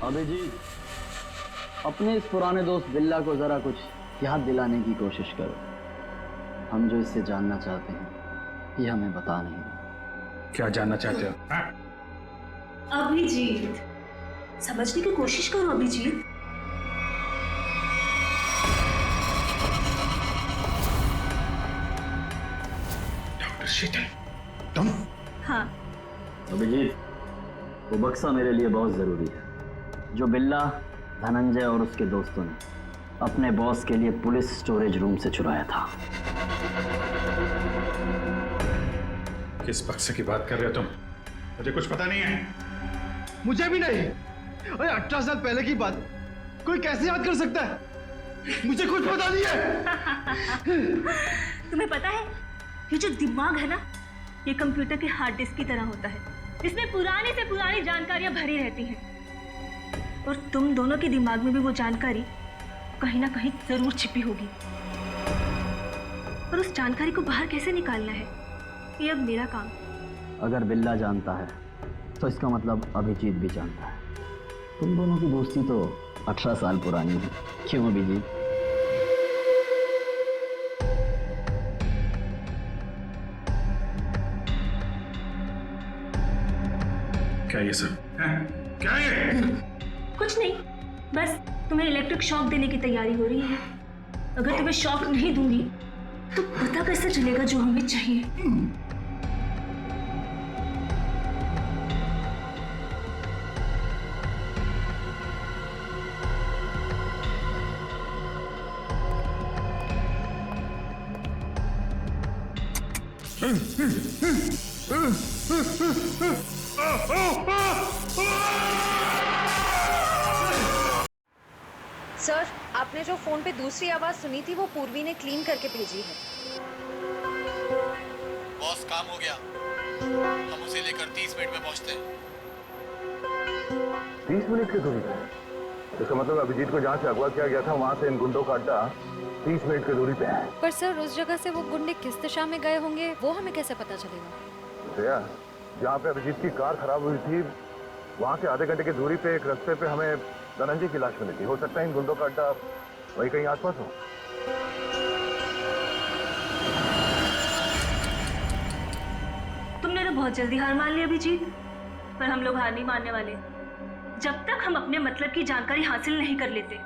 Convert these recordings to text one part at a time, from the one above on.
अभिजीत, अपने इस पुराने दोस्त बिल्ला को जरा कुछ याद दिलाने की कोशिश करो। हम जो इससे जानना चाहते हैं ये हमें बता नहीं रहा। क्या जानना चाहते हो? अभिजीत, समझने की कोशिश करो अभिजीत। डॉक्टर शीतल, तुम? हाँ, अभिजीत, वो बक्सा मेरे लिए बहुत जरूरी है जो बिल्ला, धनंजय और उसके दोस्तों ने अपने बॉस के लिए पुलिस स्टोरेज रूम से चुराया था। किस बक्से की बात कर रहे हो तुम? मुझे कुछ पता नहीं है। मुझे भी नहीं। अरे 18 साल पहले की बात कोई कैसे याद कर सकता है? मुझे कुछ पता नहीं है। तुम्हें पता है ये जो दिमाग है ना, ये कंप्यूटर के हार्ड डिस्क की तरह होता है। इसमें पुरानी से पुरानी जानकारियां भरी रहती हैं और तुम दोनों के दिमाग में भी वो जानकारी कहीं ना कहीं जरूर छिपी होगी। और उस जानकारी को बाहर कैसे निकालना है ये अब मेरा काम। अगर बिल्ला जानता है तो इसका मतलब अभिजीत भी जानता है। तुम दोनों की दोस्ती तो 18 साल पुरानी है, क्यों अभिजीत? क्या ये सब? क्या ये? कुछ नहीं, बस तुम्हें इलेक्ट्रिक शॉक देने की तैयारी हो रही है। अगर तुम्हें शॉक नहीं दूंगी तो पता कैसे चलेगा जो हमें चाहिए। सर, आपने जो फोन पे दूसरी आवाज सुनी थी वो पूर्वी ने क्लीन करके भेजी है। बॉस, काम हो गया। हम उसे लेकर 30 मिनट में पहुंचते हैं। 30 मिनट की दूरी पे? इसका मतलब अभिजीत को जहाँ से अगवा किया गया था वहाँ से इन गुंडों का अड्डा 30 मिनट की दूरी पे है। पर सर, उस जगह से वो गुंडे किस दिशा में गए होंगे वो हमें कैसे पता चलेगा? जया, जहाँ पे अभिजीत की कार खराब हुई थी वहाँ से आधे घंटे की दूरी पे एक रास्ते पे हमें धनंजय की लाश मिली थी। हो सकता है इन गुंडों का अड्डा वही कहीं आसपास हो। तुमने तो बहुत जल्दी हार मान ली अभिजीत, पर हम लोग हार नहीं मानने वाले जब तक हम अपने मतलब की जानकारी हासिल नहीं कर लेते।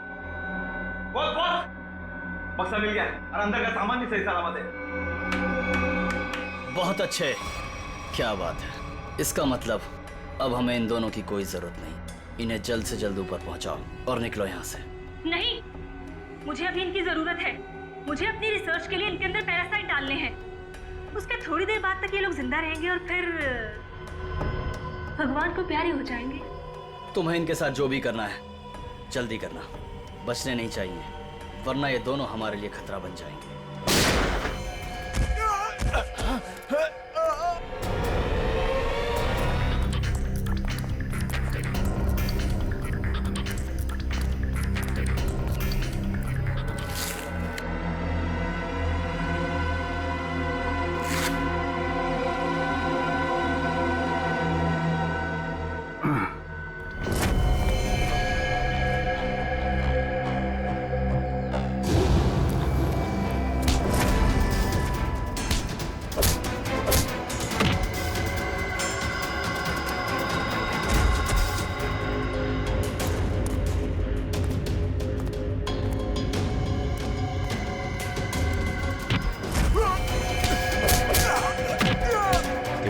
बॉस, बक्सा मिल गया और अंदर का सामान भी सही सलामत है। बहुत अच्छे, क्या बात है। इसका मतलब अब हमें इन दोनों की कोई जरूरत नहीं। इन्हें जल्द से जल्द ऊपर पहुंचाओ और निकलो यहाँ से। नहीं, मुझे अभी इनकी जरूरत है। मुझे अपनी रिसर्च के लिए इनके अंदर पैरासाइट डालने हैं। उसके थोड़ी देर बाद तक ये लोग जिंदा रहेंगे और फिर भगवान को प्यारे हो जाएंगे। तुम्हें इनके साथ जो भी करना है जल्दी करना, बचने नहीं चाहिए, वरना ये दोनों हमारे लिए खतरा बन जाएंगे।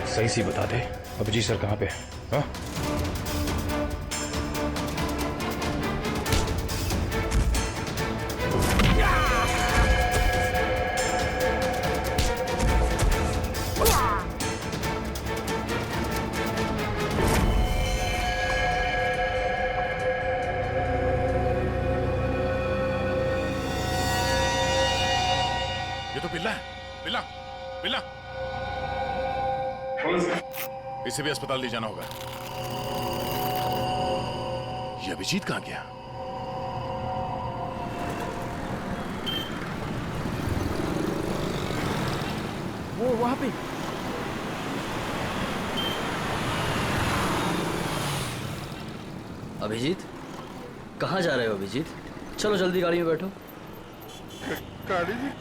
सही सी बता दे, अभिजीत सर कहाँ पे? हाँ? ये तो बिल्ला है। बिल्ला, बिल्ला, इसे भी अस्पताल ले जाना होगा। ये अभिजीत कहाँ गया? वो वहां पे। अभिजीत, कहाँ जा रहे हो अभिजीत? चलो जल्दी गाड़ी में बैठो। गाड़ी में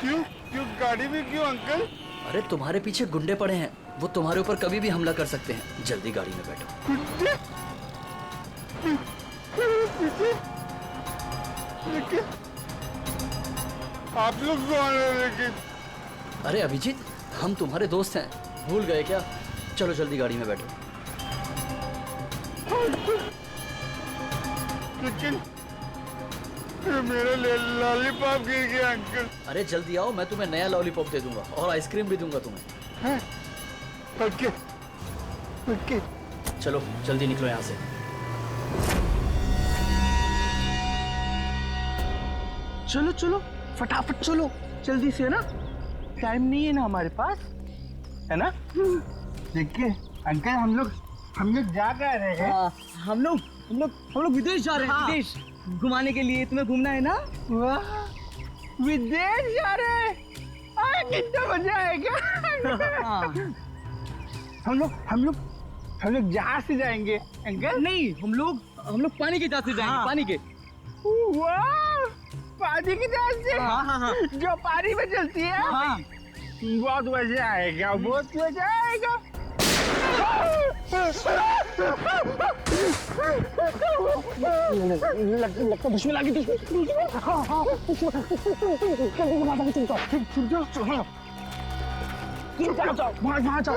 क्यों? क्यों गाड़ी में क्यों अंकल? अरे तुम्हारे पीछे गुंडे पड़े हैं, वो तुम्हारे ऊपर कभी भी हमला कर सकते हैं। जल्दी गाड़ी में बैठो। लेकिन आप लोग कौन है? लेकिन अरे अभिजीत, हम तुम्हारे दोस्त हैं, भूल गए क्या? चलो जल्दी गाड़ी में बैठो। लेकिन मेरा लॉलीपॉप गिर गया अंकल। अरे जल्दी आओ, मैं तुम्हें नया लॉलीपॉप दे दूंगा और आइसक्रीम भी दूंगा तुम्हें। Okay okay. चलो जल्दी निकलो यहाँ से। चलो चलो फटाफट चलो, जल्दी से ना, टाइम नहीं है ना हमारे पास, है ना? देखिए अंकल, हम लोग जा कर रहे हैं। हम लोग विदेश जा रहे हैं। विदेश घुमाने के लिए, तुम्हें घूमना है ना? वाह, विदेश जा रहे हैं, कितना मजा आएगा। हम लोग जहाज से जाएंगे अंकल। नहीं, हम लोग पानी के जहाज से जाएंगे। पानी के। वाह, पानी की जहाज से? हाँ। जो पानी में चलती है? हाँ। बहुत मजा आएगा, बहुत मजा आएगा। लगता दुश्मन आ गई। वहाँ जाओ।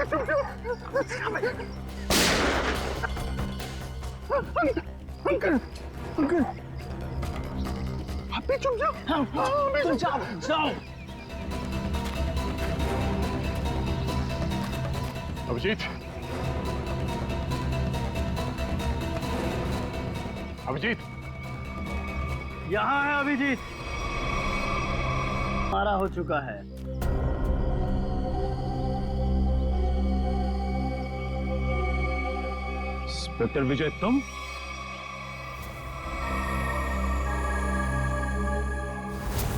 अंकल आप भी चुप जाओ। जाओ। अभिजीत, अभिजीत, यहाँ है अभिजीत, हमारा हो चुका है। इंस्पेक्टर विजय, तुम?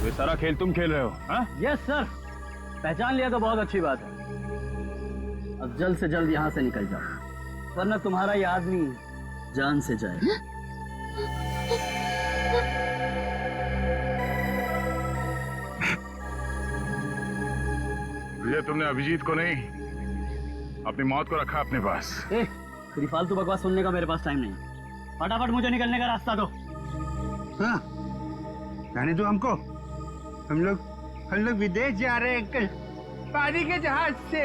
ये सारा खेल तुम खेल रहे हो? हाँ? यस सर, पहचान लिया तो बहुत अच्छी बात है। अब जल्द से जल्द यहाँ से निकल जाओ, वरना तुम्हारा ये आदमी जान से जाए। विजय, तुमने अभिजीत को नहीं, अपनी मौत को रखा अपने पास। तेरी फालतू बकवास सुनने का मेरे पास टाइम नहीं। फटाफट मुझे निकलने का रास्ता दो। हाँ, जाने दो हमको। हम लोग विदेश जा रहे हैं अंकल, पानी के जहाज से।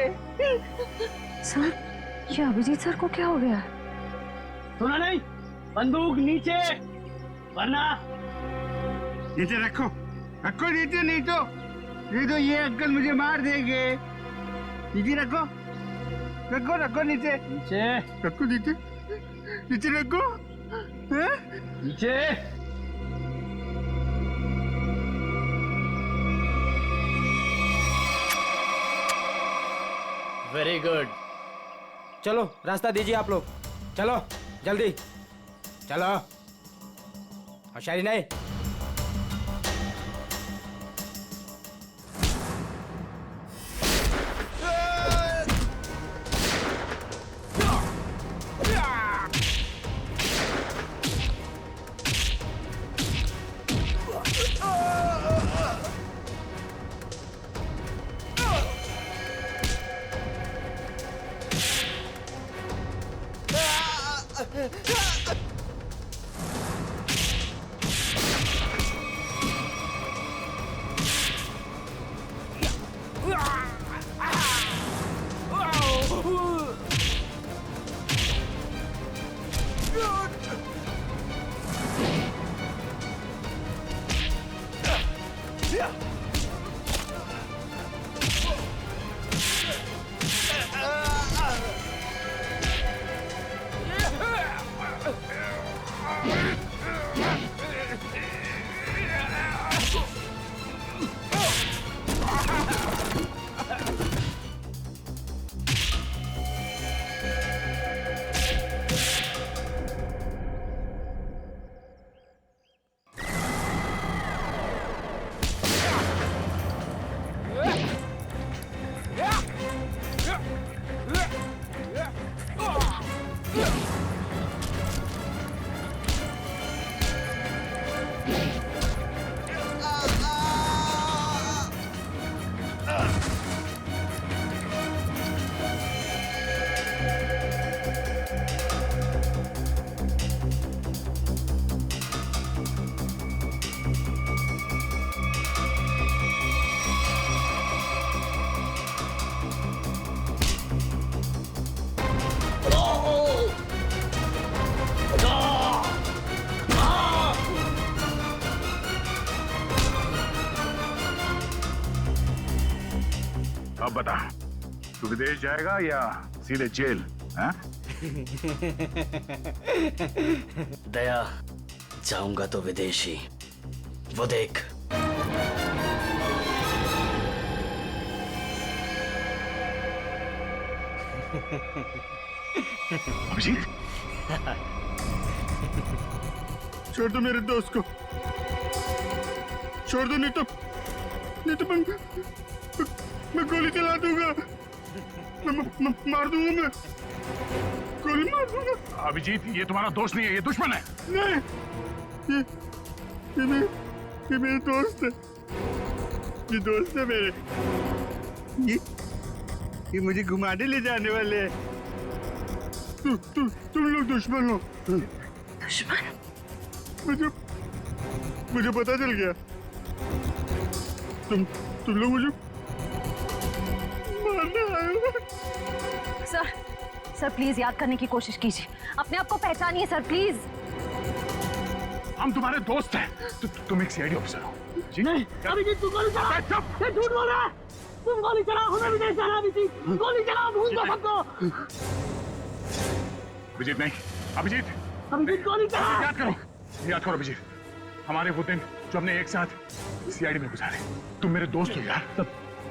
सर, ये अभिजीत सर को क्या हो गया? सुना नहीं? बंदूक नीचे, वरना नीचे रखो नीचे, नहीं तो ये अंकल मुझे मार देंगे। नीचे रखो नीचे रखो, नीचे रखो। नीचे। Very good. चलो रास्ता दीजिए आप लोग, चलो जल्दी चलो। होशियारी नहीं। बता, तू विदेश जाएगा या सीधे जेल? हाँ? दया, जाऊंगा तो विदेश ही, वो देख। अभिजीत, छोड़ दो मेरे दोस्त को, छोड़ दो, नहीं तो मैं गोली चला दूंगा, मैं मार दूंगा, मैं गोली मार दूंगा। अभिजीत, ये तुम्हारा दोस्त नहीं है, ये दुश्मन है। नहीं, ये मेरे दोस्त है, ये दोस्त है मेरे। ये मुझे घुमाने ले जाने वाले हैं। तुम लोग दुश्मन हो। दुश्मन? मुझे पता चल गया, तुम लोग मुझे मारने आए हो। सर प्लीज याद करने की कोशिश कीजिए, अपने आप को पहचानिए सर, प्लीज। हम तुम्हारे दोस्त हैं। तुम एक सीआईडी ऑफिसर हो। जी नहीं, अभिजीत तू गोली चला, ये झूठ बोल रहा है। तुम गोली चलाओ, हमें विदेश जाना। अभिजीत गोली चलाओ, भूल दो सबको। अभिजीत नहीं, अभिजीत गोली चला। याद करो अभिजीत, हमारे वो दिन जो हमने एक साथ सीआईडी में गुजारे। तुम मेरे दोस्त हो यार।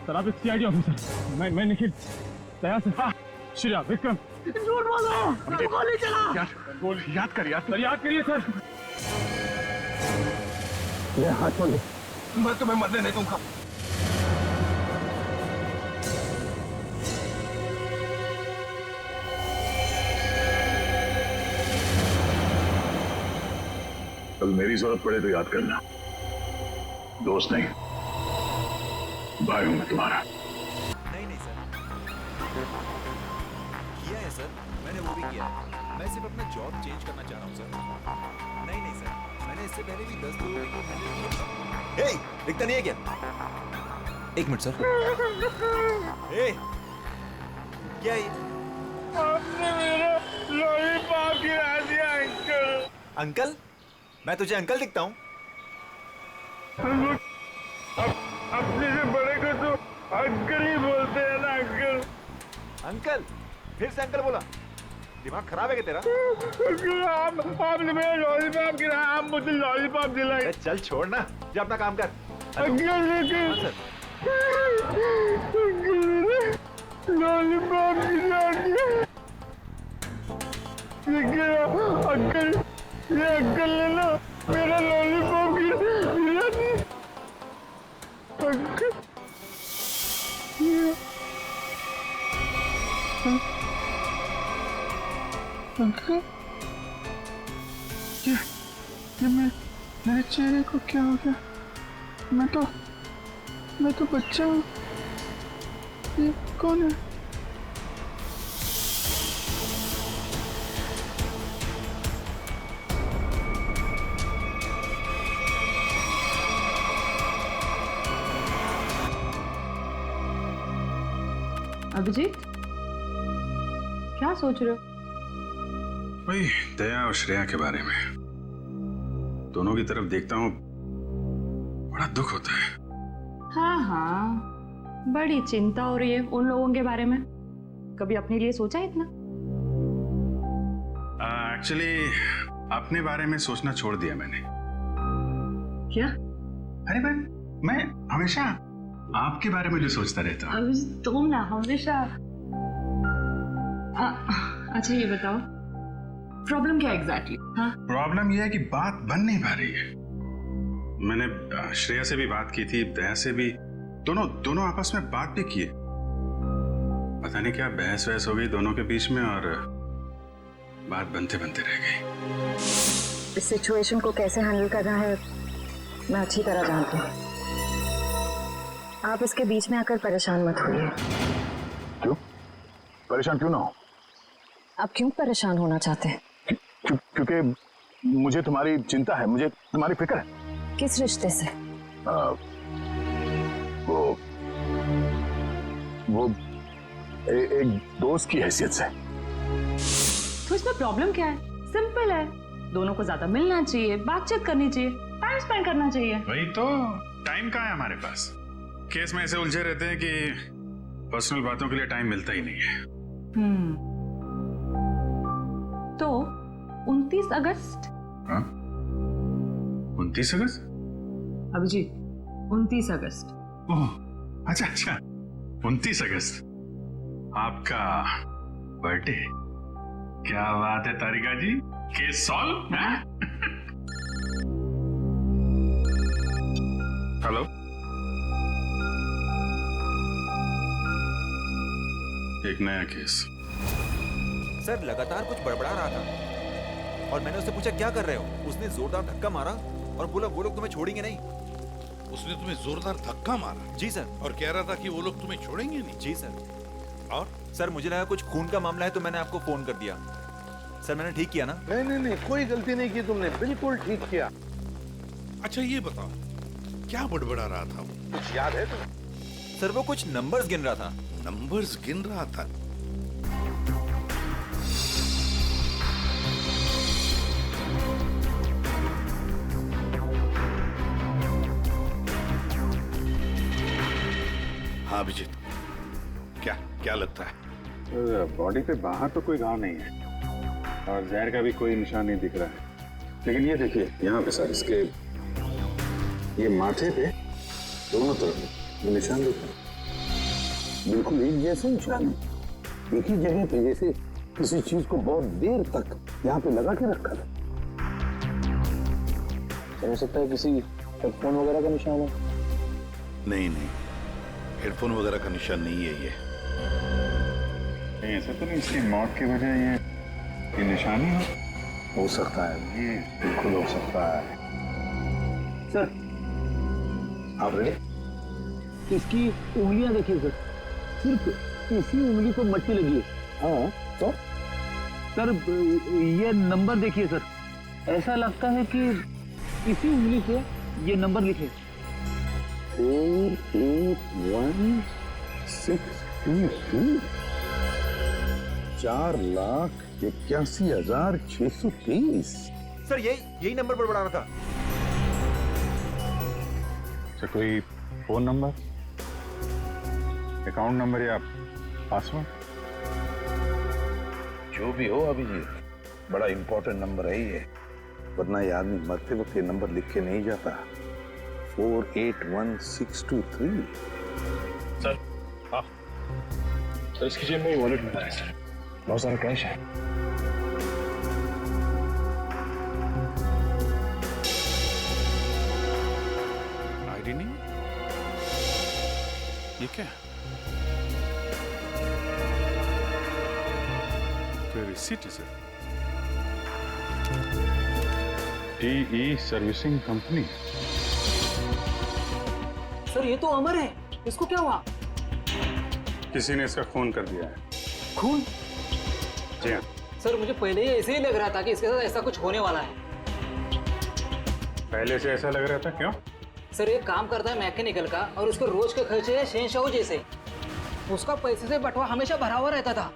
सर आप एक सीआईडी ऑफिसर, मैं निखिल, दया सर, श्रेया, विक्रम। झूठ बोल रहा है, गोली चला। याद कर यार। सर याद करिए सर। ये हाथ छोड़ दे, मैं तुम्हें मरने नहीं दूंगा। कल मेरी जरूरत पड़े तो याद करना, दोस्त नहीं, भाई हूं मैं तुम्हारा। नहीं सर, किया है सर, मैंने वो भी किया है। मैं सिर्फ अपना जॉब चेंज करना चाह रहा हूँ सर। नहीं सर, मैंने इससे पहले भी 10 लोगों को हैंडल किया। ए, दिखता नहीं है क्या? एक मिनट सर। ए, क्या ये? आपने मेरा लॉलीपॉप गिरा दिया अंकल। अंकल? मैं तुझे अंकल दिखता हूँ? अपने से बड़े को तो अंकल ही बोलते हैं ना अंकल। अंकल? फिर से अंकल बोला? दिमाग खराब है क्या तेरा? आपने मेरा लॉलीपॉप गिराया, आप मुझे लॉलीपॉप दिलाए। चल छोड़ ना, जा अपना काम कर। अंकल लॉलीपॉप गिरा दिया। अंकल, ये अंकल ने ना मेरा लॉलीपॉप गिरा दिया। अंकल अंकल, ये मेरे चेहरे को क्या हो गया? मैं तो बच्चा हूँ। ये कौन है? अभिजीत, क्या सोच रहे हो? वही दया और श्रेया के बारे में। दोनों की तरफ देखता हूँ, बड़ा दुख होता है। हाँ, बड़ी चिंता हो रही है उन लोगों के बारे में। कभी अपने लिए सोचा है इतना? एक्चुअली अपने बारे में सोचना छोड़ दिया मैंने। क्या? अरे मैं हमेशा आपके बारे में जो सोचता रहता हूँ। तुम ना हमेशा। अच्छा ये बताओ, प्रॉब्लम क्या एग्जैक्टली? हाँ, प्रॉब्लम यह है कि बात बन नहीं पा रही है। मैंने श्रेया से भी बात की थी, दया से भी, दोनों आपस में बात भी की है। पता नहीं क्या बहस वहस हो गई दोनों के बीच में और बात बनते बनते रह गई। इस सिचुएशन को कैसे हैंडल करना है मैं अच्छी तरह जानती हूँ। आप इसके बीच में आकर परेशान मत होइए। क्यों? परेशान क्यों ना हो? आप क्यों परेशान होना चाहते हैं? क्योंकि मुझे तुम्हारी चिंता है, मुझे तुम्हारी फिक्र है। किस रिश्ते से? वो एक दोस्त की हैसियत से। तो इसमें प्रॉब्लम क्या है? सिंपल है, दोनों को ज्यादा मिलना चाहिए, बातचीत करनी चाहिए, टाइम स्पेंड करना चाहिए। वही तो, टाइम कहाँ है हमारे पास? केस में ऐसे उलझे रहते हैं कि पर्सनल बातों के लिए टाइम मिलता ही नहीं है। तो 29 अगस्त? हाँ? 29 अगस्त? अभिजीत, 29 अगस्त। ओह, अच्छा अच्छा, 29 अगस्त आपका बर्थडे। क्या बात है तारिका जी, केस सॉल्व। हेलो, एक नया केस। सर लगातार कुछ बड़बड़ा रहा था और मैंने उससे पूछा क्या कर रहे हो। उसने जोरदार धक्का मारा और बोला वो लोग तुम्हें छोड़ेंगे नहीं। उसने तुम्हें जोरदार धक्का मारा? जी सर। और कह रहा था कि वो लोग तुम्हें छोड़ेंगे नहीं? जी सर। और सर मुझे लगा कुछ खून का मामला है तो मैंने आपको फोन कर दिया। सर मैंने ठीक किया ना? नहीं, कोई गलती नहीं की तुमने, बिल्कुल ठीक किया। अच्छा ये बताओ, क्या बड़बड़ा रहा था वो? कुछ याद है तुम्हें? सर वो कुछ नंबर्स गिन रहा था। नंबर्स गिन रहा था? हाँ अभिजीत, क्या लगता है? बॉडी पे बाहर तो कोई घाव नहीं है और जहर का भी कोई निशान नहीं दिख रहा है, लेकिन ये देखिए यहाँ पे सर, इसके ये माथे पे दोनों तरफ ये निशान दिख रहे हैं। बिल्कुल एक जैसे निशान है, एक ही जगह पे, जैसे किसी चीज को बहुत देर तक यहाँ पे लगा के रखा था। हो सकता है किसी हेडफोन वगैरह का निशान हो। नहीं, हेडफोन वगैरह का निशान नहीं है ये। नहीं ऐसा तो नहीं, इसकी मौत की वजह ये निशानी हो सकता है, ये बिल्कुल हो सकता है। सर आप रेडी? इसकी उंगलियां देखिए सर, सिर्फ इसी उंगली को मट्टी लगी है। हाँ तो सर ये नंबर देखिए सर, ऐसा लगता है कि इसी उंगली से ये नंबर लिखे। 48163 4,81,630। सर यही नंबर बड़बड़ा रहा था। अच्छा कोई फोन नंबर, अकाउंट नंबर या पासवर्ड? जो भी हो अभिजीत, बड़ा इंपॉर्टेंट नंबर है ये, वरना ये आदमी मरते वक्त ये नंबर लिख के नहीं जाता। 481,623। सर हाँ सर, इसकी जेब में वॉलेट मिला है सर, बहुत सारा कैश है। आईडी नहीं, ये क्या? कोई रिसीट है sir? TE servicing company. Sir ये तो अमर है, इसको क्या हुआ? किसी ने इसका खून कर दिया है। खून? जी हाँ सर मुझे पहले ही ऐसे ही लग रहा था कि इसके साथ ऐसा कुछ होने वाला है। पहले से ऐसा लग रहा था, क्यों? सर ये काम करता है मैकेनिकल का और उसके रोज के खर्चे है शहंशाह जैसे। उसका पैसे से बंटवा हमेशा भरा हुआ रहता था।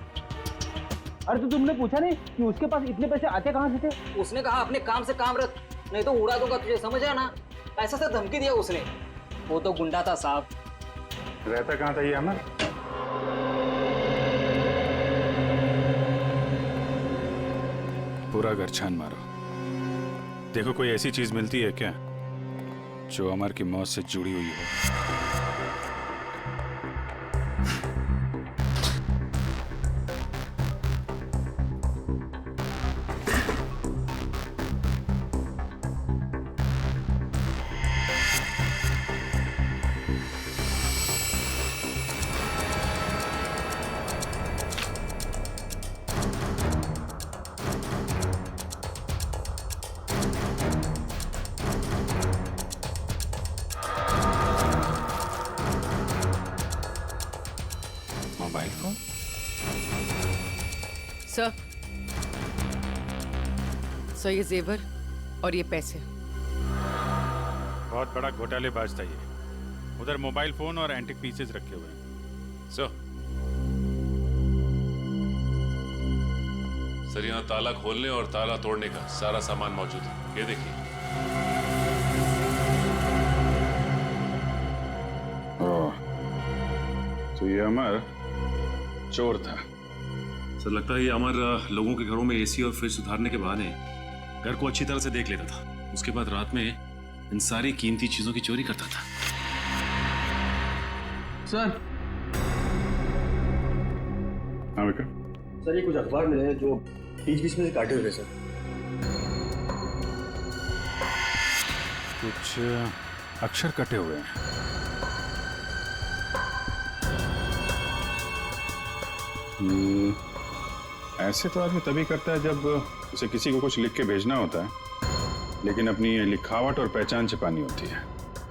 अरे तो तुमने पूछा नहीं कि उसके पास इतने पैसे आते कहाँ से थे? उसने कहा अपने काम से काम रख, नहीं तो उड़ा दूंगा तुझे, समझ आना। ऐसा से धमकी दिया उसने। वो तो गुंडा था साहब। रहता कहाँ था ये अमर? पूरा घर छान मारो, देखो कोई ऐसी चीज मिलती है क्या जो अमर की मौत से जुड़ी हुई हो। Mobile phone? सर ये जेवर और ये पैसे। बहुत बड़ा घोटालेबाज था ये। उधर मोबाइल फोन और एंटिक पीसेस रखे हुए हैं। सर यहाँ ताला खोलने और ताला तोड़ने का सारा सामान मौजूद है, ये देखिए। तो ये अमर चोर था। सर लगता है ये अमर लोगों के घरों में एसी और फ्रिज सुधारने के बहाने घर को अच्छी तरह से देख लेता था। उसके बाद रात में इन सारी कीमती चीजों की चोरी करता था। सर हाँ विक्रम। सर ये कुछ अखबार मिले हैं जो बीच बीच में से काटे हुए सर। कुछ अक्षर कटे हुए हैं। ऐसे तो आदमी तभी करता है जब उसे किसी को कुछ लिख के भेजना होता है, लेकिन अपनी लिखावट और पहचान छिपानी होती है।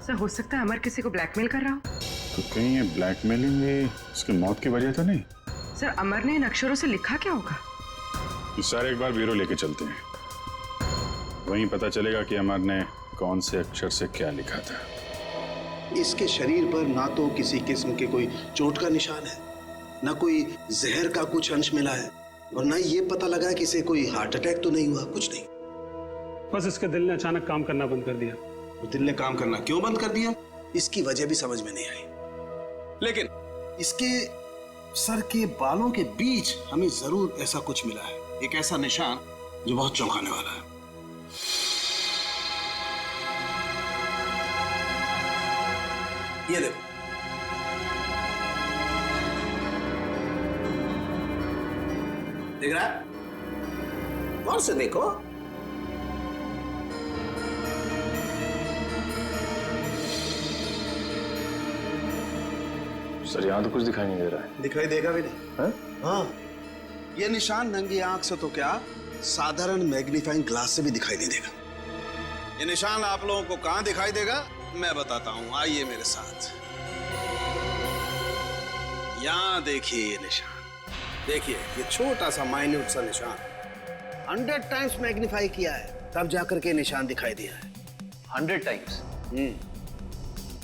सर हो सकता है अमर किसी को ब्लैकमेल कर रहा हो। तो कहीं ये ब्लैकमेलिंग भी उसकी मौत की वजह तो नहीं? सर अमर ने इन अक्षरों से लिखा क्या होगा? इस सारे एक बार ब्यूरो लेके चलते हैं, वहीं पता चलेगा कि अमर ने कौन से अक्षर से क्या लिखा था। इसके शरीर पर ना तो किसी किस्म के कोई चोट का निशान है, ना कोई जहर का कुछ अंश मिला है, और ना ये पता लगा कि इसे कोई हार्ट अटैक तो नहीं हुआ, कुछ नहीं। बस इसके दिल ने अचानक काम करना बंद कर दिया। दिल ने काम करना क्यों बंद कर दिया, इसकी वजह भी समझ में नहीं आई। लेकिन इसके सर के बालों के बीच हमें जरूर ऐसा कुछ मिला है, एक ऐसा निशान जो बहुत चौंकाने वाला है। ये देखो, देख रहा है? गौर से देखो। सर यहाँ तो कुछ दिखाई नहीं दे रहा है। दिखाई देगा भी नहीं है? हाँ, ये निशान नंगी आंख से तो क्या, साधारण मैग्नीफाइंग ग्लास से भी दिखाई नहीं देगा। ये निशान आप लोगों को कहां दिखाई देगा मैं बताता हूं, आइए मेरे साथ। यहां देखिए ये निशान, देखिए ये छोटा सा माइन्यूट सा निशान 100 टाइम्स मैग्नीफाई किया है, तब जाकर के निशान दिखाई दिया है। 100 टाइम्स?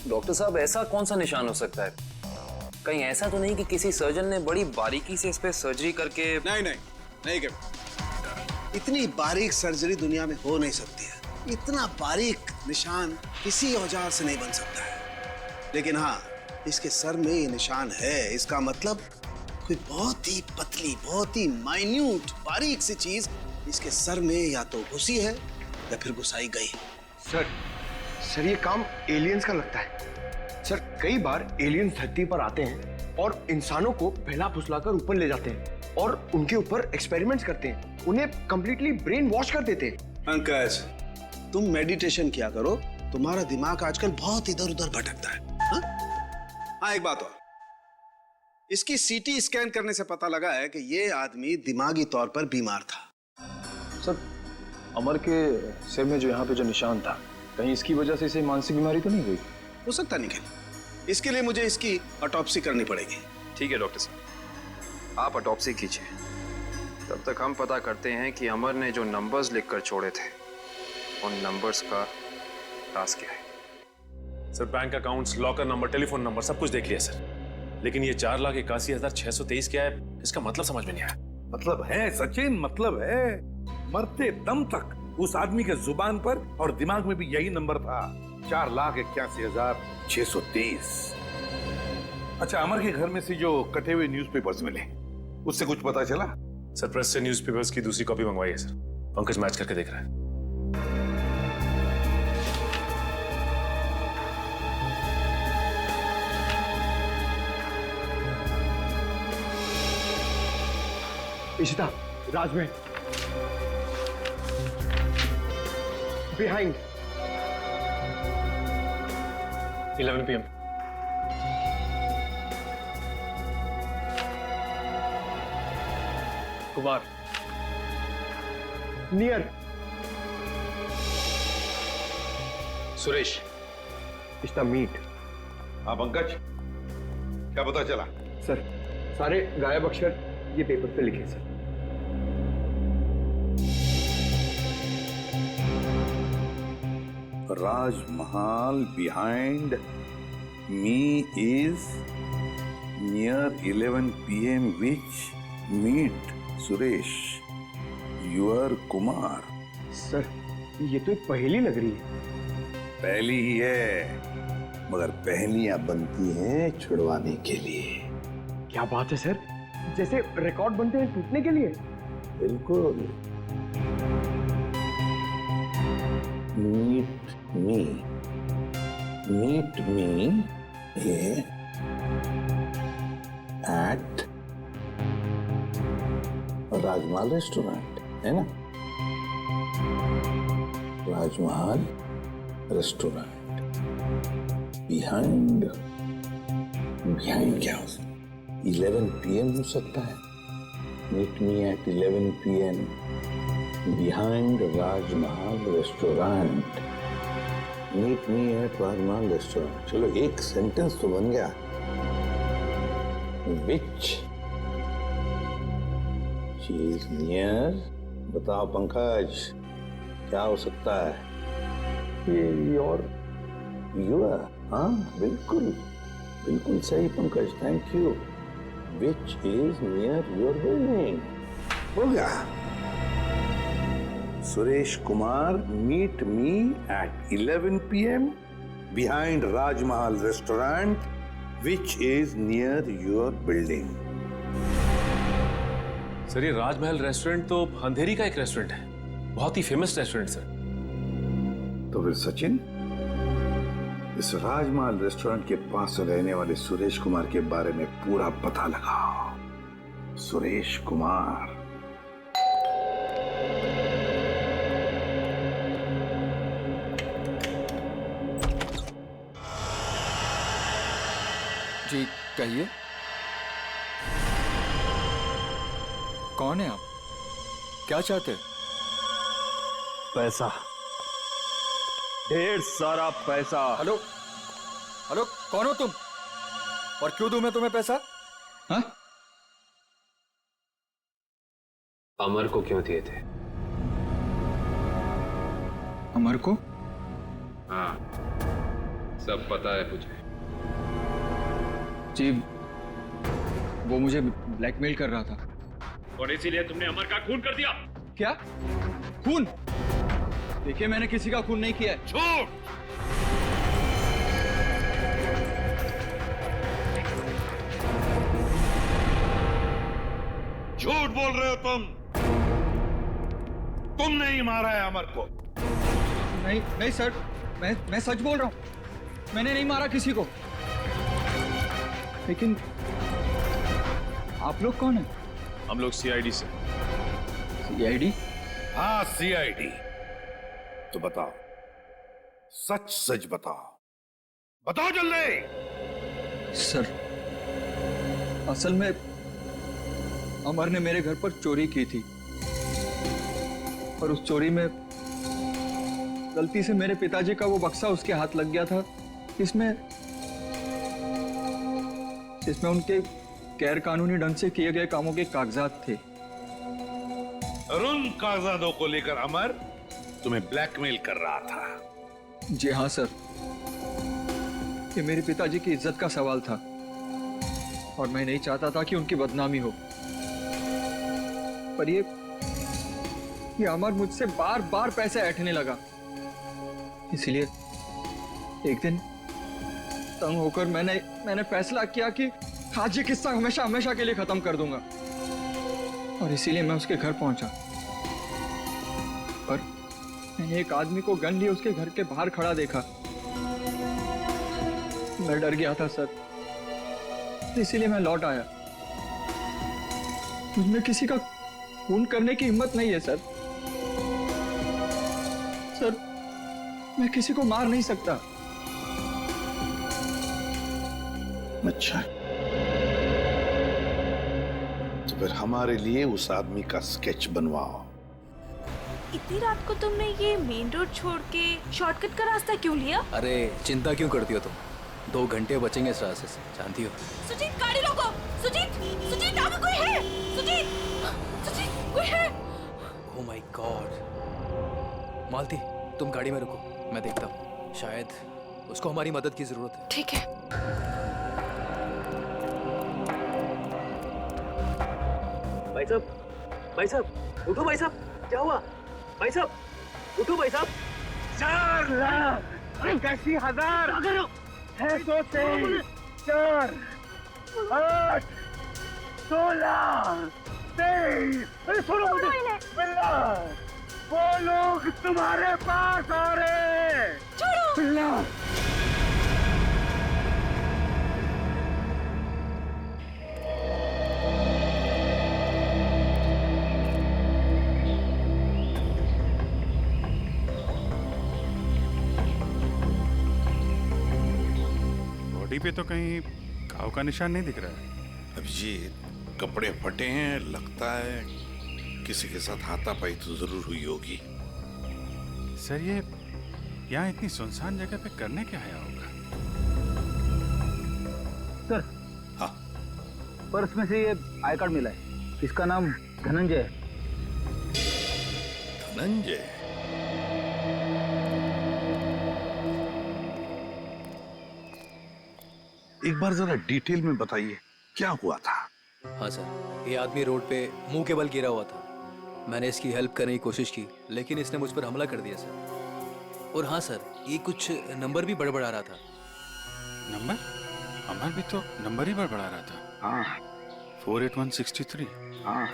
डॉक्टर साहब ऐसा कौन सा निशान हो सकता है? कहीं ऐसा तो नहीं कि किसी सर्जन ने बड़ी बारीकी से इस पे सर्जरी करके? नहीं कर, इतनी बारीक सर्जरी दुनिया में हो नहीं सकती है। इतना बारीक निशान किसी औजार से नहीं बन सकता है। लेकिन हाँ, इसके सर में ये निशान है, इसका मतलब कोई बहुत ही पतली, बहुत ही माइन्यूट, बारीक सी चीज इसके सर में या तो घुसी है या फिर घुसाई गई। सर ये काम एलियंस का लगता है। सर कई बार एलियंस धरती पर आते हैं और इंसानों को फैला फुसलाकर ऊपर ले जाते हैं और उनके ऊपर एक्सपेरिमेंट्स करते हैं, उन्हें कंप्लीटली ब्रेन वॉश कर देते हैं। पंकज, तुम मेडिटेशन किया करो, तुम्हारा दिमाग आजकल बहुत इधर उधर भटकता है। हाँ, एक बात और, इसकी सीटी स्कैन करने से पता लगा है कि ये आदमी दिमागी तौर पर बीमार था। सर अमर के सिर में जो यहाँ पे जो निशान था, कहीं इसकी वजह से इसे मानसिक बीमारी तो नहीं हुई? हो सकता निखिल, इसके लिए मुझे इसकी ऑटोप्सी करनी पड़ेगी। ठीक है डॉक्टर साहब, आप ऑटोप्सी कीजिए, तब तक हम पता करते हैं कि अमर ने जो नंबर्स लिखकर छोड़े थे उन नंबर्स का राज क्या है। Sir bank accounts, locker number, telephone number सब कुछ देख लिया सर, लेकिन ये 4,81,623 क्या है, इसका मतलब समझ में नहीं आया। मतलब है सचिन, मतलब है। मरते दम तक उस आदमी के जुबान पर और दिमाग में भी यही नंबर था, 4,81,623। अच्छा, अमर के घर में से जो कटे हुए न्यूज़पेपर्स मिले, उससे कुछ पता चला? सर प्रेस से न्यूज़पेपर्स की दूसरी कॉपी मंगवाई है सर, पंकज मैच करके देख रहा है। इशिता, राज में behind 11 PM। Kumar near Suresh Ishta meet. हाँ पंकज, क्या पता चला? सर सारे गायब अक्षर ये पेपर पे लिखे sir. Rajmahal behind me is near 11 PM which meet Suresh, your Kumar। Sir ये तो एक पहेली लग रही है। पहली ही है, मगर पहेलियां बनती हैं छुड़वाने के लिए। क्या बात है सर, जैसे रिकॉर्ड बनते हैं टूटने के लिए। बिल्कुल। Meet me at Rajmahal restaurant, है ना? राजमहल रेस्टोरेंट बिहाइंड क्या हो सकता है? 11 PM हो सकता है। Meet me at 11 PM behind Rajmahal restaurant. Meet me at Rajmahal restaurant. चलो एक सेंटेंस तो बन गया। विच इज नियर, बताओ पंकज क्या हो सकता है? ये योर हाँ बिल्कुल बिल्कुल सही Pankaj, thank you. Which is near your building, हो गया। Suresh Kumar, meet me at 11 PM behind Rajmahal restaurant which is near your building. Sir ये राजमहल रेस्टोरेंट तो अंधेरी का एक रेस्टोरेंट है, बहुत ही फेमस रेस्टोरेंट सर। तो फिर सचिन, इस राजमहल रेस्टोरेंट के पास रहने वाले सुरेश कुमार के बारे में पूरा पता लगाओ। सुरेश कुमार। जी कहिए, कौन है आप? क्या चाहते हैं? पैसा, ढेर सारा पैसा। हेलो हेलो, कौन हो तुम और क्यों दूं मैं तुम्हें पैसा? हाँ? अमर को क्यों दिए थे? अमर को? हाँ, सब पता है मुझे। जी वो मुझे ब्लैकमेल कर रहा था और इसीलिए तुमने अमर का खून कर दिया। क्या खून? देखिए मैंने किसी का खून नहीं किया है। झूठ! झूठ बोल रहे हो तुम। तुमने ही मारा है अमर को। नहीं नहीं सर, मैं सच बोल रहा हूं, मैंने नहीं मारा किसी को। लेकिन आप लोग कौन हैं? हम लोग CID से। CID? हाँ CID। तो बताओ, सच सच बताओ, बताओ जल्दी। सर असल में अमर ने मेरे घर पर चोरी की थी और उस चोरी में गलती से मेरे पिताजी का वो बक्सा उसके हाथ लग गया था जिसमें उनके गैर कानूनी ढंग से किए गए कामों के कागजात थे। और उन कागजातों को लेकर अमर तुम्हें ब्लैकमेल कर रहा था। जी हाँ सर, ये मेरे पिताजी की इज्जत का सवाल था और मैं नहीं चाहता था कि उनकी बदनामी हो। पर ये अमर मुझसे बार बार पैसे ऐंठने लगा, इसलिए एक दिन तंग होकर मैंने फैसला किया कि आज ये किस्सा हमेशा हमेशा के लिए खत्म कर दूंगा और इसीलिए मैं उसके घर पहुंचा। पर मैंने एक आदमी को गन लिए उसके घर के बाहर खड़ा देखा। मैं डर गया था सर, इसीलिए मैं लौट आया। मुझमें किसी का खून करने की हिम्मत नहीं है सर। सर मैं किसी को मार नहीं सकता। अच्छा, तो फिर हमारे लिए उस आदमी का स्केच बनवाओ। इतनी रात को तुमने ये मेन रोड छोड़ के शॉर्टकट का रास्ता क्यों लिया? अरे चिंता क्यों करती हो तुम? 2 घंटे बचेंगे इस रास्ते से, जानती हो। सुजीत गाड़ी रोको। सुजीत आगे कोई है? सुजीत कोई है? Oh my God. मालती तुम गाड़ी में रुको, मैं देखता हूँ, शायद उसको हमारी मदद की जरूरत है। ठीक है। भाई साहब उठो। भाई साहब क्या हुआ? भाई साहब उठो। भाई साहब 4,81,000 है। 2 3 4 8 16, 23, अरे सुनो मुझे, बिल्ला, वो लोग तुम्हारे पास आ रहे हैं। छोड़ो बिल्ला। बॉडी पे तो कहीं घाव का निशान नहीं दिख रहा है। अभिजीत, कपड़े फटे हैं, लगता है किसी के साथ हाथापाई तो जरूर हुई होगी। सर ये यहाँ इतनी सुनसान जगह पे करने क्या आया होगा? सर, हाँ, पर्स में से ये आई कार्ड मिला है। इसका नाम धनंजय है। धनंजय? एक बार जरा डिटेल में बताइए, क्या हुआ था? हाँ सर, ये आदमी रोड पे मुंह के बल गिरा हुआ था। मैंने इसकी हेल्प करने की कोशिश की, लेकिन इसने मुझ पर हमला कर दिया सर। और हाँ सर, ये कुछ नंबर भी बड़बड़ा रहा था। नंबर? अमर भी तो नंबर ही बड़बड़ा रहा था। हाँ, 48163। हाँ,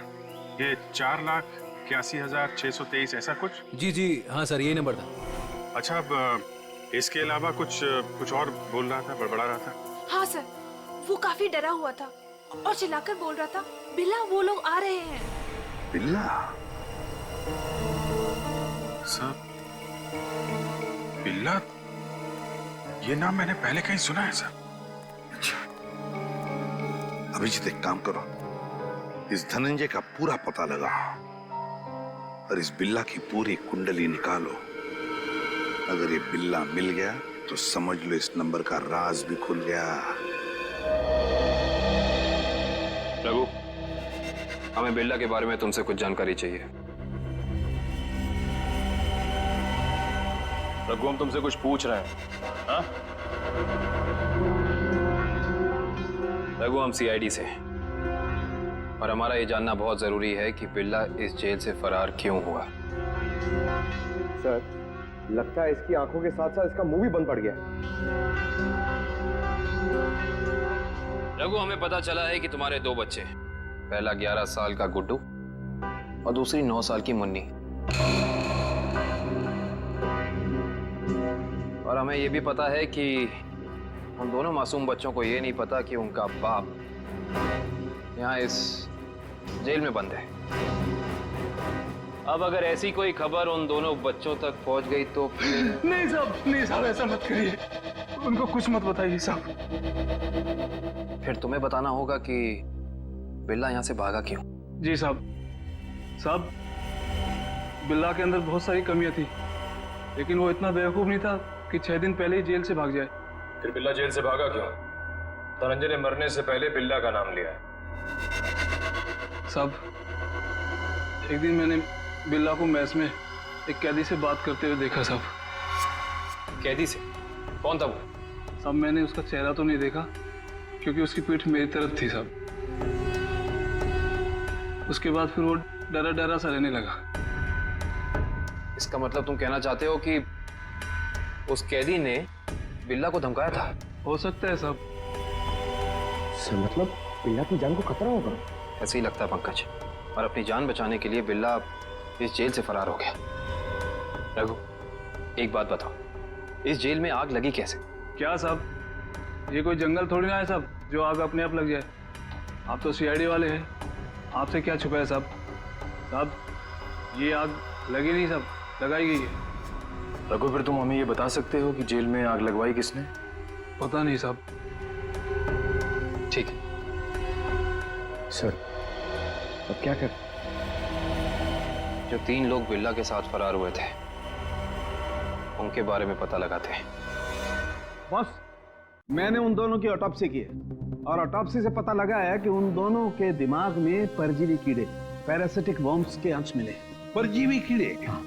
ये 4,81,623 ऐसा कुछ? जी जी हाँ सर, यही नंबर था। अच्छा, अब इसके अलावा कुछ और बोल रहा था, बड़बड़ा रहा था? हाँ सर, वो काफी डरा हुआ था और चिल्लाकर बोल रहा था, बिल्ला वो लोग आ रहे हैं। बिल्ला? सर, बिल्ला, ये नाम मैंने पहले कहीं सुना है सर। अच्छा, अभिजीत एक काम करो, इस धनंजय का पूरा पता लगाओ और इस बिल्ला की पूरी कुंडली निकालो। अगर ये बिल्ला मिल गया तो समझ लो इस नंबर का राज भी खुल गया। रघु, हमें बिल्ला के बारे में तुमसे कुछ जानकारी चाहिए। रघु, हम तुमसे कुछ पूछ रहे हैं। हाँ? रघु, हम सीआईडी से हैं और हमारा ये जानना बहुत जरूरी है कि बिल्ला इस जेल से फरार क्यों हुआ। सर, लगता है इसकी आंखों के साथ साथ इसका मुंह भी बंद पड़ गया है। रघु, हमें पता चला है कि तुम्हारे 2 बच्चे, पहला 11 साल का गुड्डू और दूसरी 9 साल की मुन्नी। और हमें यह भी पता है कि उन दोनों मासूम बच्चों को यह नहीं पता कि उनका बाप यहाँ इस जेल में बंद है। अब अगर ऐसी कोई खबर उन दोनों बच्चों तक पहुंच गई तो फिर... नहीं साहब, ऐसा मत करिए, उनको कुछ मत बताइए साहब। फिर तुम्हें बताना होगा कि बिल्ला यहाँ से भागा क्यों। जी साहब, बिल्ला के अंदर बहुत सारी कमियां थी, लेकिन वो इतना बेवकूफ नहीं था कि 6 दिन पहले ही जेल से भाग जाए। फिर बिल्ला जेल से भागा क्यों? धनंजय ने मरने से पहले बिल्ला का नाम लिया है। साहब, एक दिन मैंने बिल्ला को मैस में एक कैदी से बात करते हुए देखा साहब। कैदी से? कौन था वो? साहब, मैंने उसका चेहरा तो नहीं देखा क्योंकि उसकी पीठ मेरी तरफ थी साहब। उसके बाद फिर वो डरा डरा सा रहने लगा। इसका मतलब तुम कहना चाहते हो कि उस कैदी ने बिल्ला को धमकाया था? हो सकता है साहब। सर, मतलब बिल्ला की जान को खतरा होगा? ऐसे ही लगता है पंकज, और अपनी जान बचाने के लिए बिल्ला इस जेल से फरार हो गया। रघु, एक बात बताओ, इस जेल में आग लगी कैसे? क्या साहब, ये कोई जंगल थोड़ी ना है साहब जो आग अपने आप लग जाए। आप तो सीआईडी वाले हैं, आपसे क्या छुपा है साहब? साहब, ये आग लगी नहीं साहब, लगाई गई है। रघु, फिर तुम हमें ये बता सकते हो कि जेल में आग लगवाई किसने? पता नहीं साहब। ठीक है सर, अब क्या कर? जो 3 लोग बिल्ला के साथ फरार हुए थे उनके बारे में पता लगाते हैं। बॉस, मैंने उन दोनों की ऑटोप्सी की है और ऑटोप्सी से पता लगा है कि उन दोनों के दिमाग में परजीवी कीड़े, पैरासिटिक वर्म्स के अंश मिले। परजीवी कीड़े? हाँ,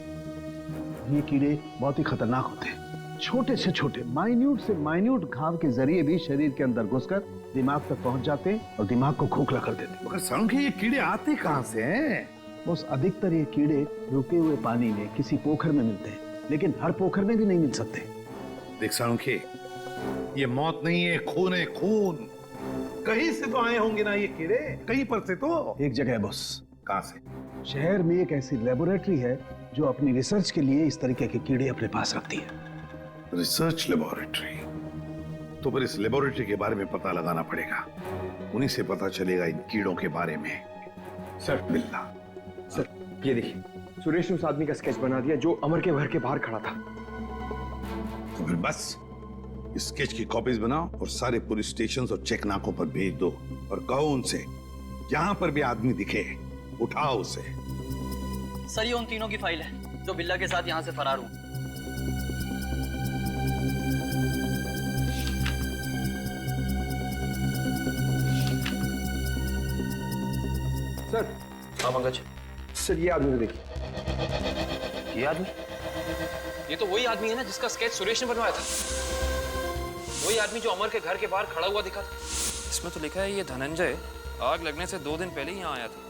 ये कीड़े बहुत ही खतरनाक होते हैं। छोटे से छोटे, माइन्यूट से माइन्यूट घाव के जरिए भी शरीर के अंदर घुसकर दिमाग तक पहुंच जाते हैं और दिमाग को खोखला कर देते हैं। मगर सांख्य, ये कीड़े आते कहां से हैं? बस अधिकतर ये कीड़े रुके हुए पानी में किसी पोखर में मिलते हैं, लेकिन हर पोखर में भी नहीं मिल सकते। देख सांख्य, ये मौत नहीं है, खून है, खून। कहीं से तो आए होंगे ना ये कीड़े, कहीं पर से तो। एक जगह है बॉस। कहां से? शहर में एक ऐसी लेबोरेटरी है जो अपनी रिसर्च के लिए इस तरीके के कीड़े अपने पास रखती है। Research laboratory? तो फिर इस लेबोरेटरी के बारे में पता लगाना पड़ेगा, उन्हीं से पता चलेगा इन कीड़ों के बारे में। सर बिल्ला, सर ये देखिए, सुरेश ने उस आदमी का स्केच बना दिया जो अमर के घर के बाहर खड़ा था। तो फिर बस स्केच की कॉपीज बनाओ और सारे पुलिस स्टेशन और चेक नाकों पर भेज दो और कहो उनसे जहां पर भी आदमी दिखे उठाओ उसे। सर ये उन तीनों की फाइल है जो बिल्ला के साथ यहाँ से फरार हूँ। सर। हाँ पंकज। सर ये आदमी को देखिए। ये आदमी? ये तो वही आदमी है ना जिसका स्केच सुरेश ने बनवाया था। वही आदमी जो अमर के घर के बाहर खड़ा हुआ दिखा था। इसमें तो लिखा है ये धनंजय आग लगने से 2 दिन पहले ही यहाँ आया था,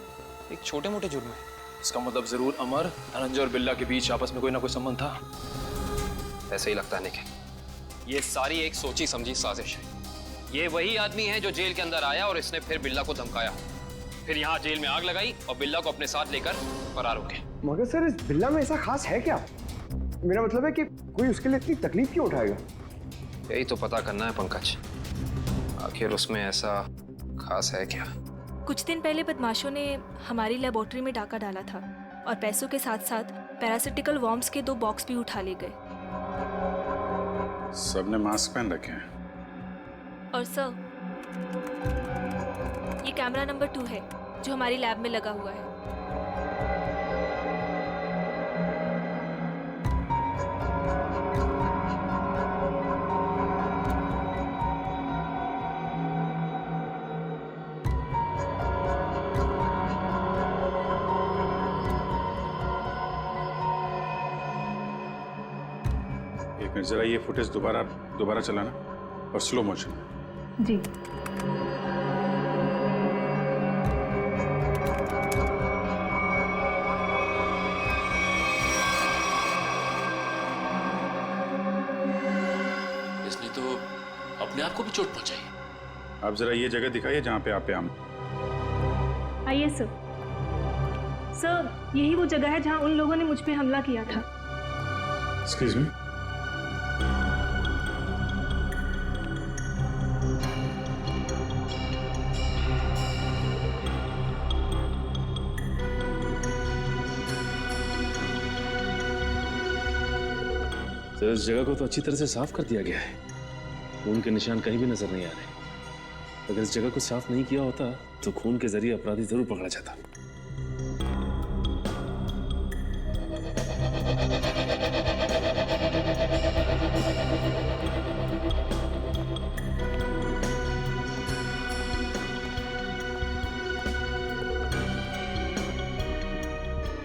एक छोटे मोटे जुर्म में। इसका मतलब जरूर अमर, धनंजय और बिल्ला के बीच आपस में कोई ना कोई संबंध था। ऐसे ही लगता है निखिल, ये सारी एक सोची समझी साजिश है। ये वही आदमी है जो जेल के अंदर आया और इसने फिर बिल्ला को धमकाया, फिर यहाँ जेल में आग लगाई और बिल्ला को अपने साथ लेकर फरार हो गए। मगर सर इस बिल्ला में ऐसा खास है क्या? मेरा मतलब है कि कोई उसके लिए इतनी तकलीफ क्यों उठाएगा? यही तो पता करना है पंकज, आखिर उसमें ऐसा खास है क्या? कुछ दिन पहले बदमाशों ने हमारी लेबोरेटरी में डाका डाला था और पैसों के साथ साथ पैरासिटिकल वॉर्म्स के 2 बॉक्स भी उठा ले गए। सबने मास्क पहन रखे हैं। और सर ये कैमरा नंबर 2 है जो हमारी लैब में लगा हुआ है। एक मिनट, जरा ये फुटेज दोबारा चलाना और स्लो मोशन। जी। इसने तो अपने आप को भी चोट पहुंचाई। आप जरा ये जगह दिखाइए जहां पे आप आम। आइए सर। सर यही वो जगह है जहां उन लोगों ने मुझ पे हमला किया था। Excuse me. तो इस जगह को तो अच्छी तरह से साफ कर दिया गया है, खून के निशान कहीं भी नजर नहीं आ रहे। अगर इस जगह को साफ नहीं किया होता तो खून के जरिए अपराधी जरूर पकड़ा जाता।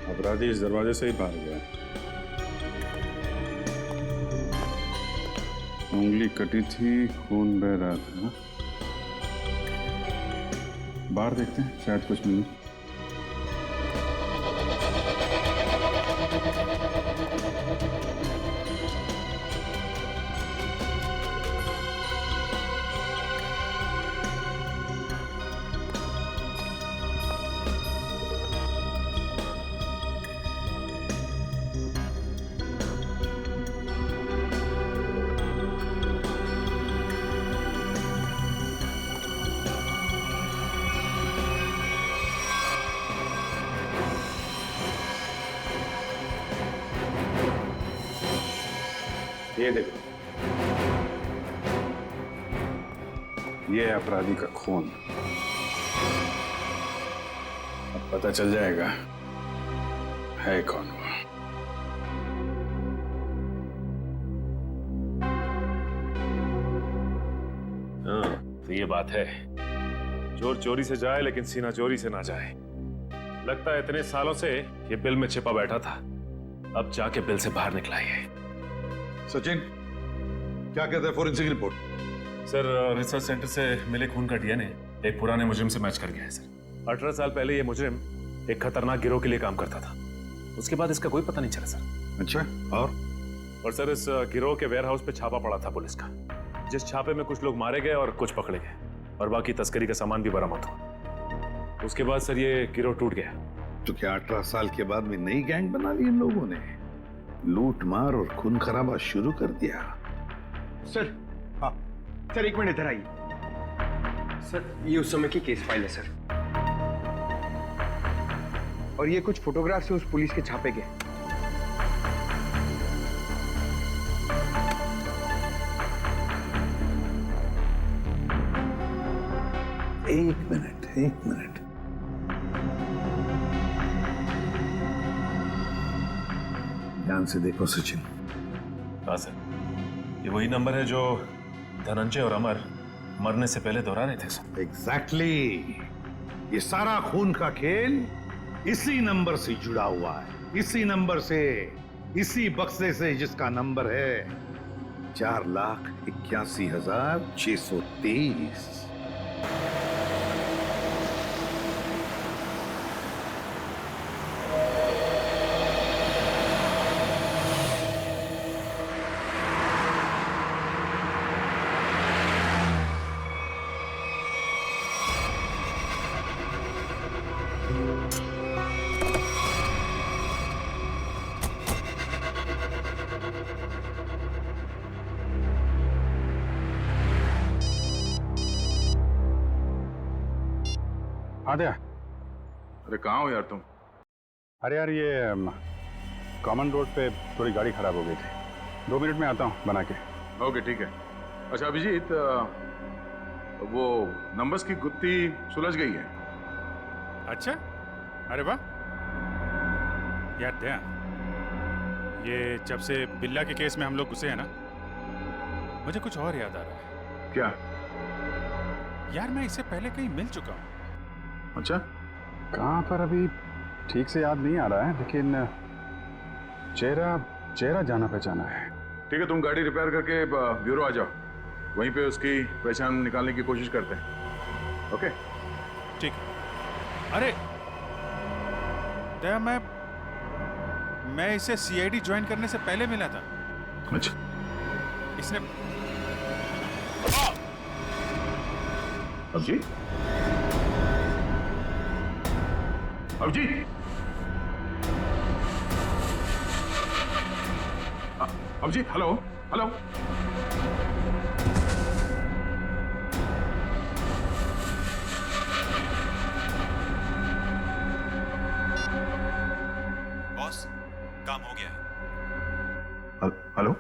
अपराधी इस दरवाजे से ही बाहर गया। उंगली कटी थी, खून बह रहा था। बाहर देखते हैं, शायद कुछ मिले। ये देखो, ये है अपराधी का खून। अब पता चल जाएगा है कौन वो। हाँ, तो ये बात है, चोर चोरी से जाए लेकिन सीना चोरी से ना जाए। लगता है इतने सालों से ये बिल में छिपा बैठा था, अब जाके बिल से बाहर निकला ये। सचिन, क्या कहता है forensic report? Sir, research centre से मिले खून का डीएनए एक पुराने मुजरिम से मैच कर गया है सर। 18 साल पहले ये मुजरिम एक खतरनाक गिरोह के लिए काम करता था, उसके बाद इसका कोई पता नहीं चला सर। अच्छा, और सर इस गिरोह के वेयर हाउस पे छापा पड़ा था पुलिस का, जिस छापे में कुछ लोग मारे गए और कुछ पकड़े गए। और बाकी तस्करी का सामान भी बरामद हुआ। उसके बाद सर ये गिरोह टूट गया। तो क्या 18 साल के बाद में नई गैंग बना ली इन लोगों ने? लूट मार और खून खराबा शुरू कर दिया। सर, हाँ सर, एक मिनट इधर आइए। सर, ये उस समय की केस फाइल है सर, और ये कुछ फोटोग्राफ से उस पुलिस के छापे गए। एक मिनट। ध्यान से देखो सचिन। हाँ सर, ये वही नंबर है जो धनंजय और अमर मरने से पहले दोहरा रहे थे सर। एग्जैक्टली। ये सारा खून का खेल इसी नंबर से जुड़ा हुआ है, इसी नंबर से, इसी बक्से से जिसका नंबर है 4,81,623। आद्या, अरे कहाँ हो यार तुम? अरे यार ये कॉमन रोड पे थोड़ी गाड़ी खराब हो गई थी, 2 मिनट में आता हूँ बना के। ओके ठीक है। अच्छा अभिजीत, वो नंबर्स की गुत्थी सुलझ गई है। अच्छा, अरे वाह यार दया, ये जब से बिल्ला के केस में हम लोग घुसे हैं ना, मुझे कुछ और याद आ रहा है। क्या? यार मैं इससे पहले कहीं मिल चुका हूँ। अच्छा, कहाँ पर अभी ठीक से याद नहीं आ रहा है, लेकिन चेहरा जाना पहचाना है। ठीक है, तुम गाड़ी रिपेयर करके ब्यूरो आ जाओ, वहीं पे उसकी पहचान निकालने की कोशिश करते हैं। ओके ठीक है। अरे दया, मैं इसे सीआईडी ज्वाइन करने से पहले मिला था। अच्छा, इसने Abhijit, Abhijit, Abhijit, hello hello. Boss, काम हो गया है। हेलो,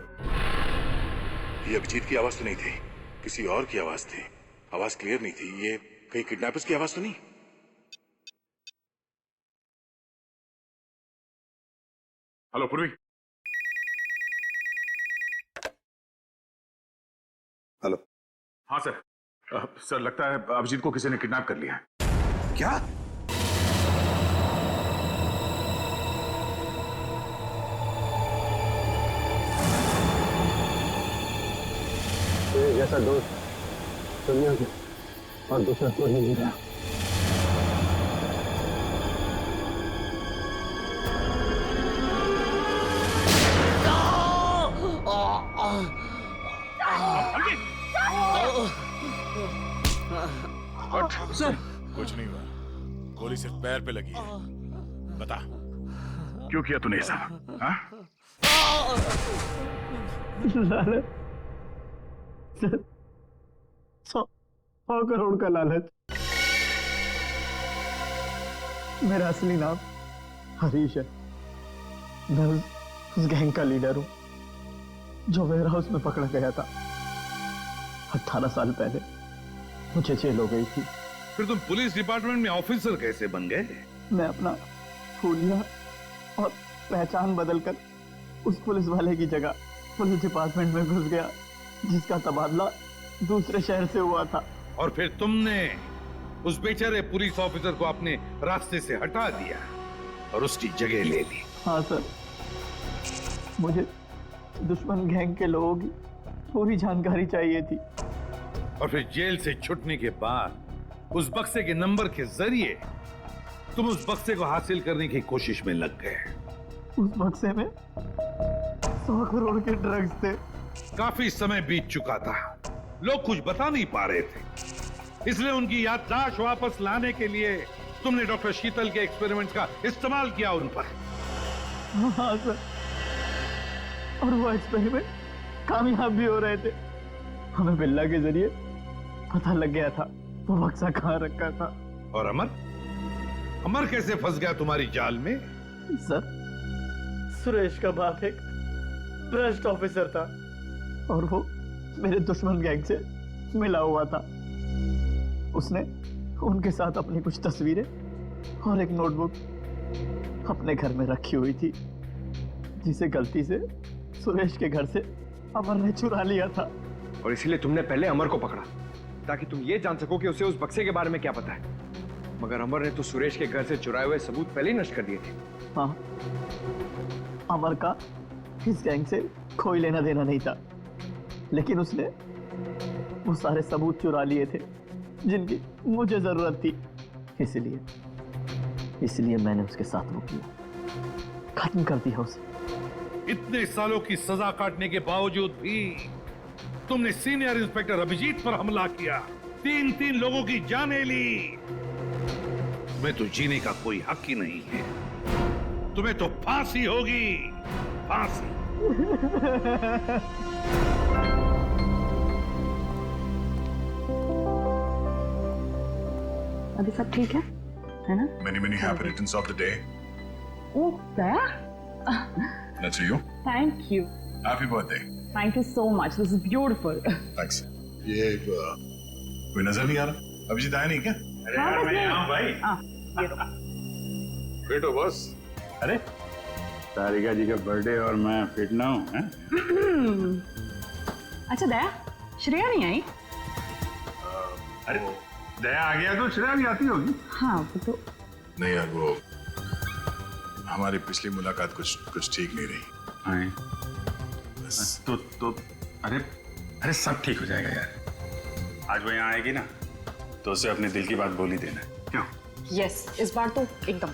ये अभिजीत की आवाज तो नहीं थी, किसी और की आवाज थी। आवाज क्लियर नहीं थी। ये कहीं किडनैपर्स की आवाज तो नहीं? हेलो पूर्वी। हेलो। हाँ सर, सर लगता है अभिजीत को किसी ने किडनैप कर लिया है। क्या? जैसा दोस्त दुनिया के और दूसरा कोई नहीं रहा। सर, कुछ नहीं हुआ, गोली सिर्फ पैर पे लगी है। बता क्यों किया तूने ऐसा? हाँ? लालच सर, 100 करोड़ का लालच। मेरा असली नाम हरीश है। मैं उस गैंग का लीडर हूं जो वेयर हाउस में पकड़ा गया था। 18 साल पहले मुझे जेल हो गई थी। फिर तुम पुलिस डिपार्टमेंट में ऑफिसर कैसे बन गए? मैं अपना फूलिया और पहचान बदलकर उस पुलिस वाले की जगह पुलिस डिपार्टमेंट में घुस गया, जिसका तबादला दूसरे शहर से हुआ था। और फिर तुमने उस बेचारे पुलिस ऑफिसर को अपने रास्ते से हटा दिया और उसकी जगह ले ली। हाँ सर, मुझे दुश्मन गैंग के लोगों की पूरी जानकारी चाहिए थी। और फिर जेल से छूटने के बाद उस बक्से के नंबर के जरिए तुम उस बक्से को हासिल करने की कोशिश में लग गए। उस बक्से में 100 करोड़ के ड्रग्स थे। काफी समय बीत चुका था, लोग कुछ बता नहीं पा रहे थे, इसलिए उनकी याददाश्त वापस लाने के लिए तुमने डॉक्टर शीतल के एक्सपेरिमेंट का इस्तेमाल किया उन पर। हाँ सर, और वो एक्सपेरिमेंट कामयाब भी हो रहे थे। हमें बिल्ला के जरिए पता लग गया था वो बक्सा कहाँ रखा था। और अमर, अमर कैसे फंस गया तुम्हारी जाल में? सर, सुरेश का बाप एक भ्रष्ट ऑफिसर था और वो मेरे दुश्मन गैंग से मिला हुआ था। उसने उनके साथ अपनी कुछ तस्वीरें और एक नोटबुक अपने घर में रखी हुई थी, जिसे गलती से सुरेश के घर से अमर ने चुरा लिया था। और इसीलिए तुमने पहले अमर को पकड़ा ताकि तुम ये जान सको कि उसे उस बक्से के बारे में क्या पता है। मगर अमर ने तो सुरेश के घर से चुराए हुए सबूत पहले ही नष्ट कर दिए थे। हाँ, अमर का इस गैंग से कोई लेना देना नहीं था, लेकिन उसने वो सारे सबूत चुरा लिए थे जिनकी मुझे जरूरत थी। इसलिए मैंने उसके साथ वो किया, खत्म कर दिया उसे। इतने सालों की सजा काटने के बावजूद भी तुमने सीनियर इंस्पेक्टर अभिजीत पर हमला किया, 3 लोगों की जानें ली। तुम्हें तो जीने का कोई हक ही नहीं है। तुम्हें तो फांसी होगी, फांसी। अभी सब ठीक है ना? Many happy returns of the day. Oh, there? That's you. Thank you. Happy birthday. Thank you so much. This is beautiful. Thanks. ये कोई नजर नहीं आ रहा? अभिजीत आया नहीं क्या? अरे यार, मैं यहाँ हूँ भाई। ये लो। बेटो बस। अरे तारिका जी का बर्थडे और मैं फिट ना हूँ, हैं? अच्छा दया, श्रेया नहीं आई? अरे दया आ गया तो श्रेया भी आती होगी। हाँ वो तो नहीं यार, वो हमारी पिछली मुलाकात कुछ ठीक नहीं रही। तो अरे सब ठीक हो जाएगा यार। आज वो यहाँ आएगी ना तो उसे अपने दिल की बात बोल ही देना। क्यों? यस, इस बार तो एकदम।